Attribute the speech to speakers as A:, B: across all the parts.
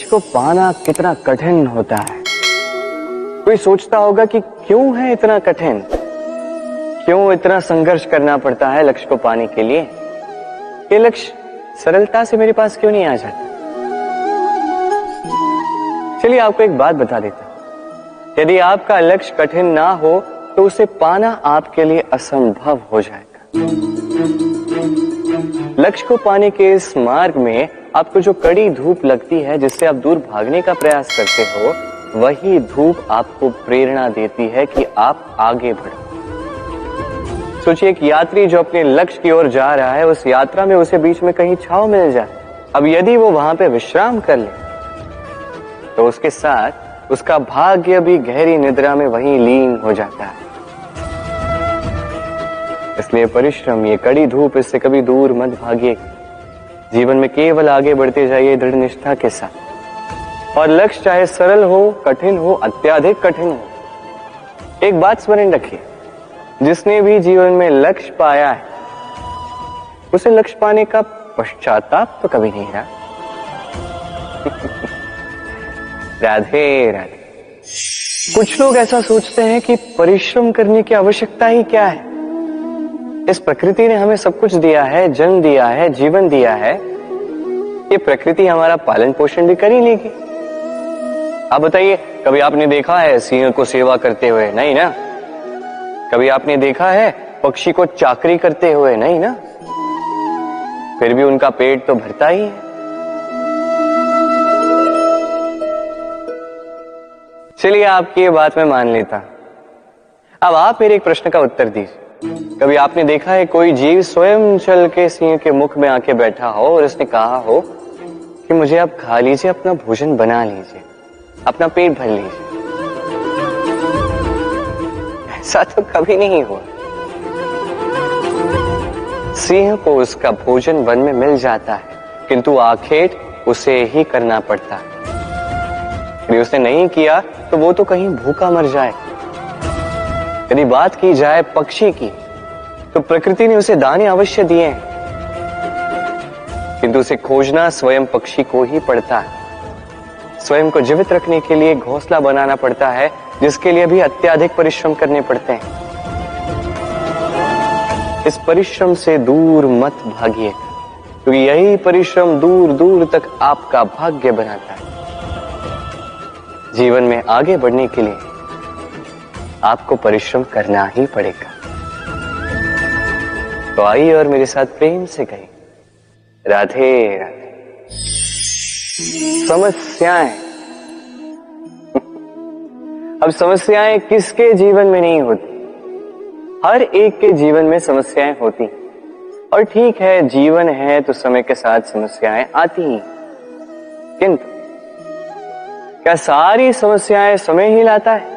A: लक्ष्य को पाना कितना कठिन होता है। कोई सोचता होगा कि क्यों है इतना कठिन, क्यों इतना संघर्ष करना पड़ता है लक्ष्य को पाने के लिए, ये लक्ष्य सरलता से मेरे पास क्यों नहीं आ जाता। चलिए आपको एक बात बता देता हूं, यदि आपका लक्ष्य कठिन ना हो तो उसे पाना आपके लिए असंभव हो जाएगा। लक्ष्य को पाने के इस मार्ग में आपको जो कड़ी धूप लगती है, जिससे आप दूर भागने का प्रयास करते हो, वही धूप आपको प्रेरणा देती है कि आप आगे बढ़ो। सोचिए एक यात्री जो अपने लक्ष्य की ओर जा रहा है, उस यात्रा में उसे बीच में कहीं छांव मिल जाए। अब यदि वो वहां पे विश्राम कर ले तो उसके साथ उसका भाग्य भी गहरी निद्रा में वहीं लीन हो जाता है। इसलिए परिश्रम, ये कड़ी धूप, इससे कभी दूर मत भागिए। जीवन में केवल आगे बढ़ते जाइए दृढ़ निष्ठा के साथ। और लक्ष्य चाहे सरल हो, कठिन हो, अत्याधिक कठिन हो, एक बात स्मरण रखिए, जिसने भी जीवन में लक्ष्य पाया है उसे लक्ष्य पाने का पश्चाताप तो कभी नहीं रहा। राधे राधे। कुछ लोग ऐसा सोचते हैं कि परिश्रम करने की आवश्यकता ही क्या है, इस प्रकृति ने हमें सब कुछ दिया है, जन्म दिया है, जीवन दिया है, ये प्रकृति हमारा पालन पोषण भी कर ही लेगी। आप बताइए, कभी आपने देखा है सिंह को सेवा करते हुए? नहीं ना। कभी आपने देखा है पक्षी को चाकरी करते हुए? नहीं ना। फिर भी उनका पेट तो भरता ही है। चलिए आपकी ये बात मैं मान लेता। अब आप मेरे एक प्रश्न का उत्तर दीजिए। कभी आपने देखा है कोई जीव स्वयं चल के सिंह के मुख में आके बैठा हो और उसने कहा हो कि मुझे आप खा लीजिए, अपना भोजन बना लीजिए, अपना पेट भर लीजिए? ऐसा तो कभी नहीं हुआ। सिंह को उसका भोजन वन में मिल जाता है, किंतु आखेट उसे ही करना पड़ता है। यदि उसने नहीं किया तो वो तो कहीं भूखा मर जाए। यदि बात की जाए पक्षी की, तो प्रकृति ने उसे दाने अवश्य दिए हैं, किंतु उसे खोजना स्वयं पक्षी को ही पड़ता है। स्वयं को जीवित रखने के लिए घोंसला बनाना पड़ता है, जिसके लिए भी अत्याधिक परिश्रम करने पड़ते हैं। इस परिश्रम से दूर मत भागिए, क्योंकि यही परिश्रम दूर दूर तक आपका भाग्य बनाता है। जीवन में आगे बढ़ने के लिए आपको परिश्रम करना ही पड़ेगा। तो आइए और मेरे साथ प्रेम से कहिए, राधे राधे। समस्याएं, अब समस्याएं किसके जीवन में नहीं होती? हर एक के जीवन में समस्याएं होती। और ठीक है, जीवन है तो समय के साथ समस्याएं आती ही, किंतु क्या सारी समस्याएं समय ही लाता है?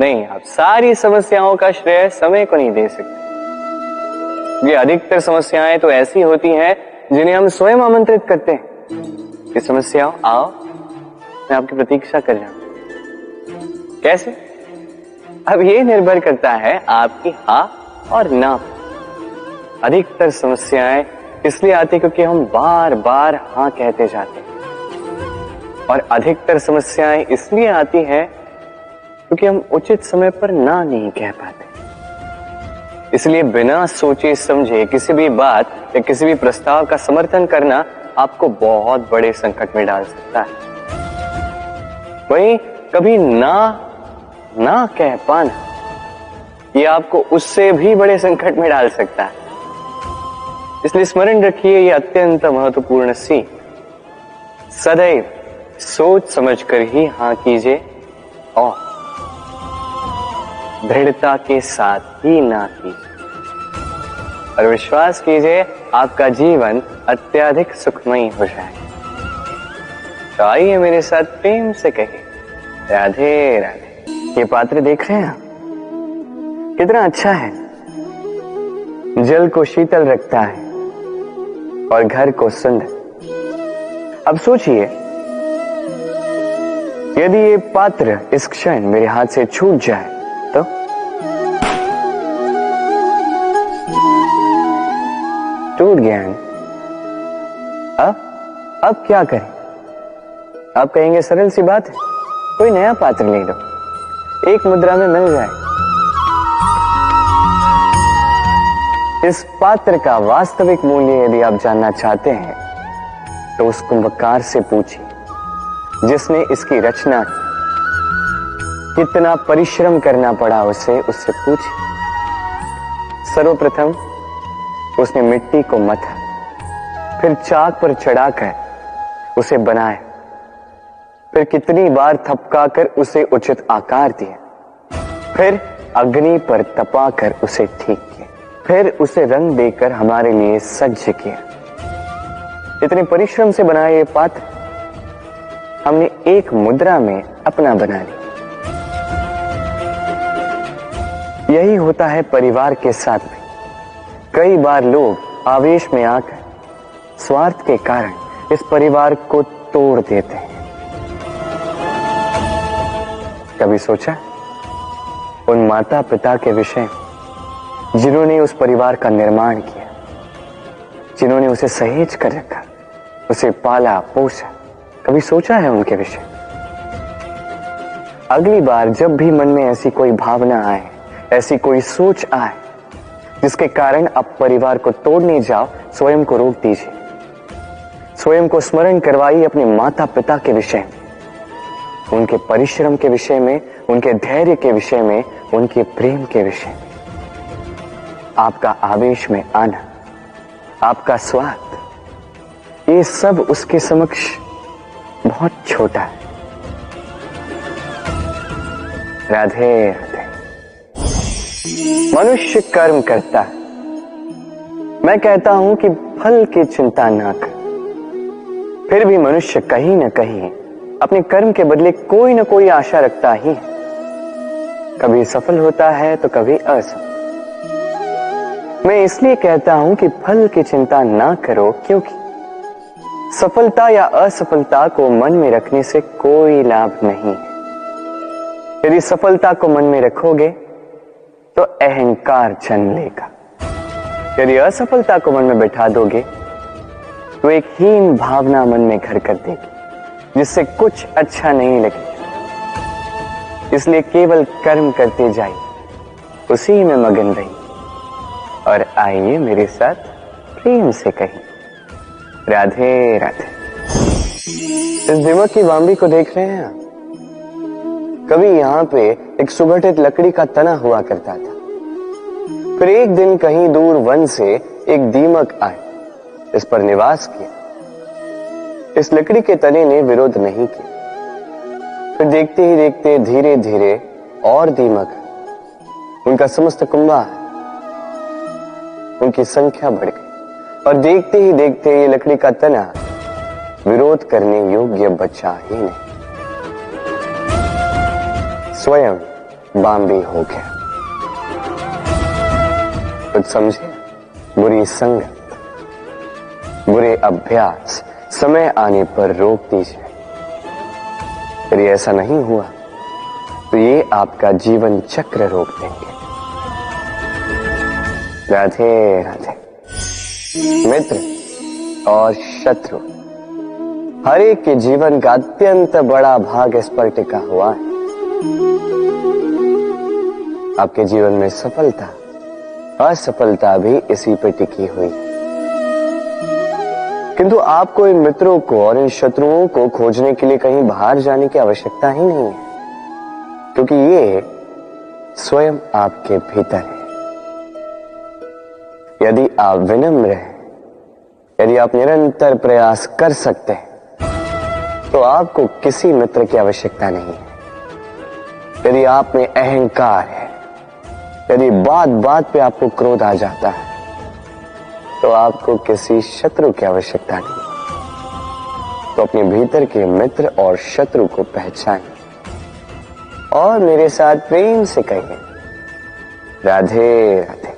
A: नहीं, आप सारी समस्याओं का श्रेय समय को नहीं दे सकते। ये अधिकतर समस्याएं तो ऐसी होती हैं जिन्हें हम स्वयं आमंत्रित करते हैं कि समस्याओं आओ, मैं आपकी प्रतीक्षा कर रहा हूं। कैसे? अब ये निर्भर करता है आपकी हाँ और ना। अधिकतर समस्याएं इसलिए आती क्योंकि हम बार बार हाँ कहते जाते हैं, और अधिकतर समस्याएं इसलिए आती हैं क्योंकि हम उचित समय पर ना नहीं कह पाते। इसलिए बिना सोचे समझे किसी भी बात या किसी भी प्रस्ताव का समर्थन करना आपको बहुत बड़े संकट में डाल सकता है। वहीं कभी ना कह पाना, ये आपको उससे भी बड़े संकट में डाल सकता है। इसलिए स्मरण रखिए, ये अत्यंत महत्वपूर्ण सीख, सदैव सोच समझकर ही हाँ कीजिए और दृढ़ता के साथ ही ना कीजिए। और विश्वास कीजिए, आपका जीवन अत्यधिक सुखमयी हो जाएगा। तो आइए मेरे साथ प्रेम से कहिए, राधे राधे। ये पात्र देख रहे हैं आप, कितना अच्छा है। जल को शीतल रखता है और घर को सुंदर। अब सोचिए, यदि ये पात्र इस क्षण मेरे हाथ से छूट जाए तो टूट गया है। अब क्या करें? आप कहेंगे सरल सी बात है, कोई नया पात्र ले लो, एक मुद्रा में मिल जाए। इस पात्र का वास्तविक मूल्य यदि आप जानना चाहते हैं तो उस कुंभकार से पूछिए जिसने इसकी रचना की। कितना परिश्रम करना पड़ा उसे, उससे पूछिए। सर्वप्रथम उसने मिट्टी को मथा, फिर चाक पर चढ़ाकर उसे बनाया, फिर कितनी बार थपकाकर उसे उचित आकार दिया, फिर अग्नि पर तपाकर उसे ठीक किया, फिर उसे रंग देकर हमारे लिए सज्ज किया। इतने परिश्रम से बनाया ये पात्र हमने एक मुद्रा में अपना बना लिया। यही होता है परिवार के साथ भी। कई बार लोग आवेश में आकर स्वार्थ के कारण इस परिवार को तोड़ देते हैं। कभी सोचा उन माता पिता के विषय में जिन्होंने उस परिवार का निर्माण किया, जिन्होंने उसे सहेज कर रखा, उसे पाला पोसा? कभी सोचा है उनके विषय? अगली बार जब भी मन में ऐसी कोई भावना आए, ऐसी कोई सोच आए जिसके कारण आप परिवार को तोड़ने जाओ, स्वयं को रोक दीजिए। स्वयं को स्मरण करवाइए अपने माता पिता के विषय में, उनके परिश्रम के विषय में, उनके धैर्य के विषय में, उनके प्रेम के विषय में। आपका आवेश में आना, आपका स्वार्थ, ये सब उसके समक्ष बहुत छोटा है। राधे राधे। मनुष्य कर्म करता है, मैं कहता हूं कि फल की चिंता ना कर। फिर भी मनुष्य कहीं ना कहीं अपने कर्म के बदले कोई ना कोई आशा रखता ही है। कभी सफल होता है तो कभी असफल। मैं इसलिए कहता हूं कि फल की चिंता ना करो, क्योंकि सफलता या असफलता को मन में रखने से कोई लाभ नहीं है। यदि सफलता को मन में रखोगे तो अहंकार जन्म लेगा। यदि असफलता को मन में बैठा दोगे तो एक हीन भावना मन में घर कर देगी, जिससे कुछ अच्छा नहीं लगेगा। इसलिए केवल कर्म करते जाइए, उसी में मगन रहिए और आइए मेरे साथ प्रेम से कहिए राधे राधे। इस दीमक की वाम्बी को देख रहे हैं आप? कभी यहां पे एक सुगठित लकड़ी का तना हुआ करता था। फिर एक दिन कहीं दूर वन से एक दीमक आए, इस पर निवास किया। इस लकड़ी के तने ने विरोध नहीं किया। फिर देखते ही देखते धीरे धीरे और दीमक, उनका समस्त कुंभा, उनकी संख्या बढ़ गई और देखते ही देखते ये लकड़ी का तना विरोध करने योग्य बचा ही नहीं, स्वयं बाम्बी हो गया। कुछ समझे? बुरी संगत, बुरे अभ्यास समय आने पर रोक दीजिए। यदि ऐसा नहीं हुआ तो ये आपका जीवन चक्र रोक देंगे। राधे राधे। मित्र और शत्रु, हर एक के जीवन का अत्यंत बड़ा भाग इस पर टिका हुआ है। आपके जीवन में सफलता, असफलता भी इसी पर टिकी हुई है। किंतु आपको इन मित्रों को और इन शत्रुओं को खोजने के लिए कहीं बाहर जाने की आवश्यकता ही नहीं है, क्योंकि ये स्वयं आपके भीतर है। यदि आप विनम्र हैं, यदि आप निरंतर प्रयास कर सकते हैं, तो आपको किसी मित्र की आवश्यकता नहीं है। यदि आप में अहंकार है, यदि बात बात पे आपको क्रोध आ जाता है, तो आपको किसी शत्रु की आवश्यकता नहीं। तो अपने भीतर के मित्र और शत्रु को पहचानें और मेरे साथ प्रेम से कहिए राधे राधे।